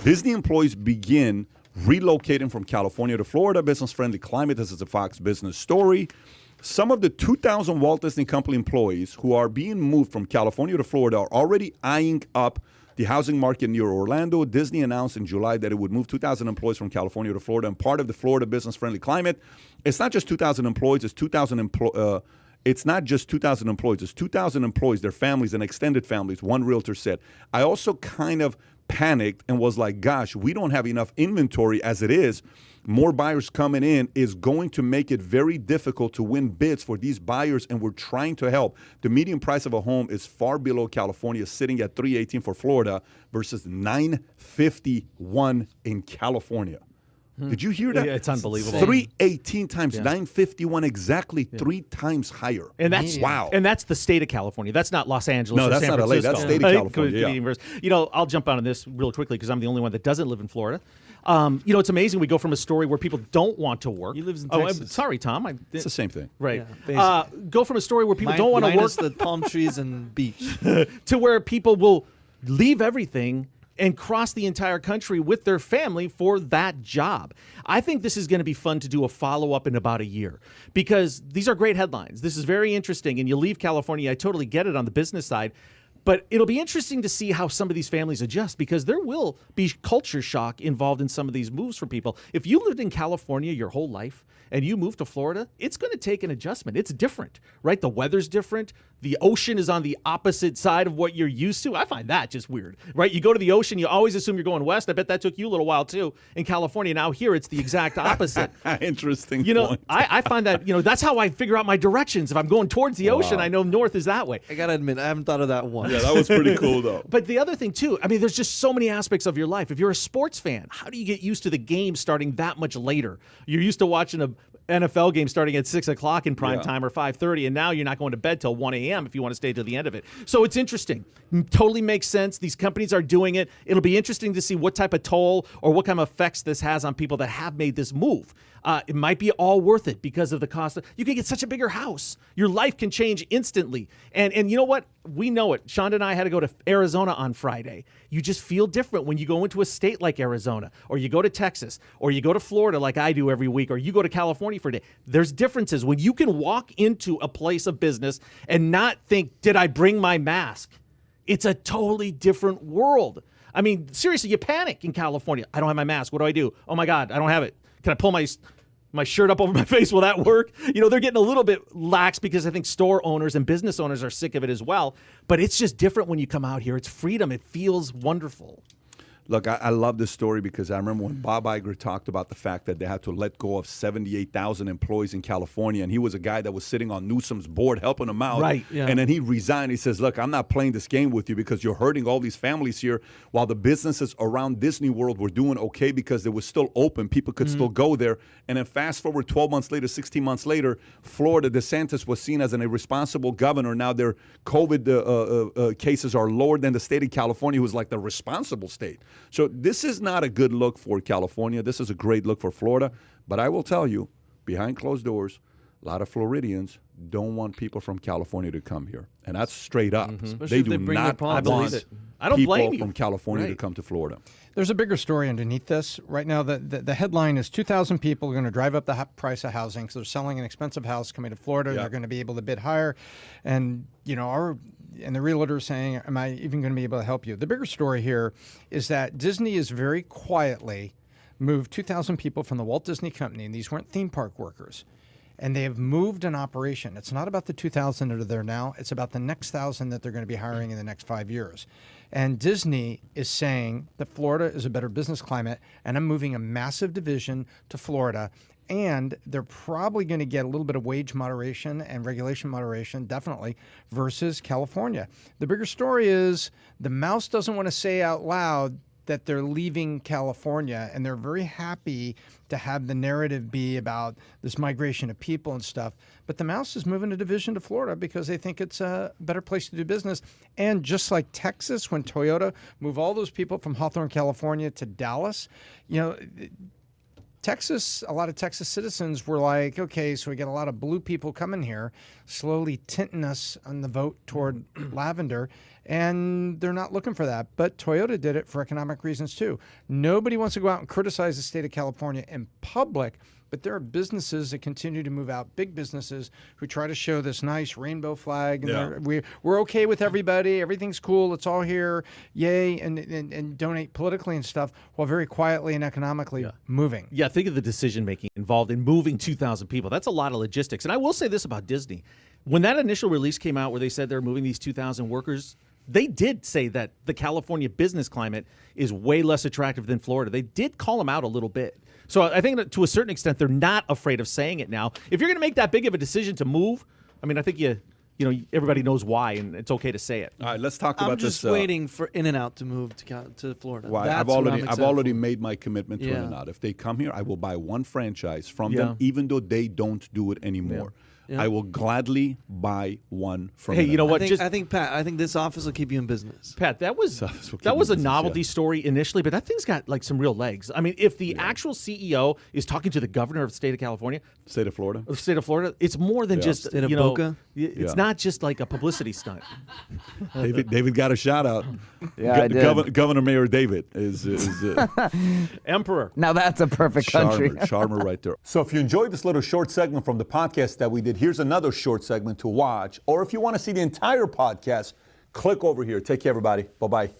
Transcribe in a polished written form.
Disney employees begin relocating from California to Florida. Business-friendly climate. This is a Fox Business story. Some of the 2,000 Walt Disney Company employees who are being moved from California to Florida are already eyeing up the housing market near Orlando. Disney announced in July that it would move 2,000 employees from California to Florida. And part of the Florida business-friendly climate, it's not just 2,000 employees. It's not just 2,000 employees. It's 2,000 employees, their families and extended families. One realtor said. I also kind of panicked and was like, gosh, we don't have enough inventory as it is. More buyers coming in is going to make it very difficult to win bids for these buyers, and we're trying to help. The median price of a home is far below California, sitting at $318 for Florida versus $951 in California. Did you hear that? Yeah, it's unbelievable. 318 times 951, exactly 3 times higher. And that's wow. And that's the state of California. That's not Los Angeles. No, or that's San not LA. Francisco. That's state of California. Yeah. You know, I'll jump on this real quickly because I'm the only one that doesn't live in Florida. You know, it's amazing. We go from a story where people don't want to work. He lives in I'm Texas. sorry, Tom. It's the same thing. Right. Yeah, go from a story where people don't want to work minus the palm trees and beach. to where people will leave everything and cross the entire country with their family for that job. I think this is going to be fun to do a follow-up in about a year because these are great headlines. This is very interesting, and you leave California. I totally get it on the business side, but it'll be interesting to see how some of these families adjust because there will be culture shock involved in some of these moves for people. If you lived in California your whole life and you move to Florida, it's going to take an adjustment. It's different, right? The weather's different. The ocean is on the opposite side of what you're used to. I find that just weird, right? You go to the ocean, you always assume you're going west. I bet that took you a little while too. In California, now here it's the exact opposite. Interesting You know, point. I find that, you know, that's how I figure out my directions. If I'm going towards the ocean, I know north is that way. I gotta admit, I haven't thought of that once. Yeah, that was pretty cool, though. But the other thing, too, I mean, there's just so many aspects of your life. If you're a sports fan, how do you get used to the game starting that much later? You're used to watching a NFL game starting at 6 o'clock in prime time or 5:30, and now you're not going to bed till 1 a.m. if you want to stay to the end of it. So it's interesting. Totally makes sense. These companies are doing it. It'll be interesting to see what type of toll or what kind of effects this has on people that have made this move. It might be all worth it because of the cost. You can get such a bigger house. Your life can change instantly. And you know what? We know it. Shonda and I had to go to Arizona on Friday. You just feel different when you go into a state like Arizona, or you go to Texas, or you go to Florida like I do every week, or you go to California for a day. There's differences when you can walk into a place of business and not think, did I bring my mask? It's a totally different world. I mean, seriously, you panic in California. I don't have my mask. What do I do? Oh, my God, I don't have it. Can I pull my shirt up over my face? Will that work? You know, they're getting a little bit lax because I think store owners and business owners are sick of it as well. But it's just different when you come out here. It's freedom. It feels wonderful. Look, I love this story because I remember when Bob Iger talked about the fact that they had to let go of 78,000 employees in California, and he was a guy that was sitting on Newsom's board helping him out. Right, yeah. And then he resigned. He says, look, I'm not playing this game with you because you're hurting all these families here while the businesses around Disney World were doing okay because it was still open. People could still go there. And then fast forward 12 months later, 16 months later, Florida, DeSantis was seen as an irresponsible governor. Now their COVID cases are lower than the state of California, who was like the responsible state. So this is not a good look for California. This is a great look for Florida. But I will tell you, behind closed doors, a lot of Floridians don't want people from California to come here. And that's straight up. They do not want I don't blame people you. from California to come to Florida. There's a bigger story underneath this. Right now, the headline is 2,000 people are going to drive up the price of housing because they're selling an expensive house coming to Florida. They're going to be able to bid higher. And, you know, and the realtor is saying, am I even going to be able to help you? The bigger story here is that Disney is very quietly moved 2,000 people from the Walt Disney Company, and these weren't theme park workers. And they have moved an operation. It's not about the 2,000 that are there now. It's about the next 1,000 that they're going to be hiring in the next 5 years. And Disney is saying that Florida is a better business climate, and I'm moving a massive division to Florida. And they're probably going to get a little bit of wage moderation and regulation moderation, definitely, versus California. The bigger story is the mouse doesn't want to say out loud that they're leaving California, and they're very happy to have the narrative be about this migration of people and stuff. But the mouse is moving a division to Florida because they think it's a better place to do business. And just like Texas, when Toyota moved all those people from Hawthorne, California to Dallas, you know, Texas, a lot of Texas citizens were like, okay, so we get a lot of blue people coming here, slowly tinting us on the vote toward lavender, and they're not looking for that. But Toyota did it for economic reasons too. Nobody wants to go out and criticize the state of California in public, but there are businesses that continue to move out, big businesses who try to show this nice rainbow flag. And we're okay with everybody. Everything's cool. It's all here. Yay. And donate politically and stuff while very quietly and economically moving. Yeah, think of the decision-making involved in moving 2,000 people. That's a lot of logistics. And I will say this about Disney. When that initial release came out where they said they're moving these 2,000 workers, they did say that the California business climate is way less attractive than Florida. They did call them out a little bit. So I think that to a certain extent, they're not afraid of saying it now. If you're going to make that big of a decision to move, I mean, I think everybody knows why, and it's okay to say it. All right, let's talk about this. I'm just waiting for In-N-Out to move to Florida. Well, I've already made my commitment to In-N-Out. If they come here, I will buy one franchise from them, even though they don't do it anymore. Yeah. I will gladly buy one from them. You know what? I think Pat, I think this office will keep you in business. Pat, that was a novelty story initially, but that thing's got like some real legs. I mean, if the actual CEO is talking to the governor of the state of California, state of Florida, it's more than just state of Boca. It's not just like a publicity stunt. David got a shout out. Yeah, I did. Governor Mayor David is Emperor. Now that's a perfect country. Charmer right there. So if you enjoyed this little short segment from the podcast that we did, here's another short segment to watch. Or if you want to see the entire podcast, click over here. Take care, everybody. Bye-bye.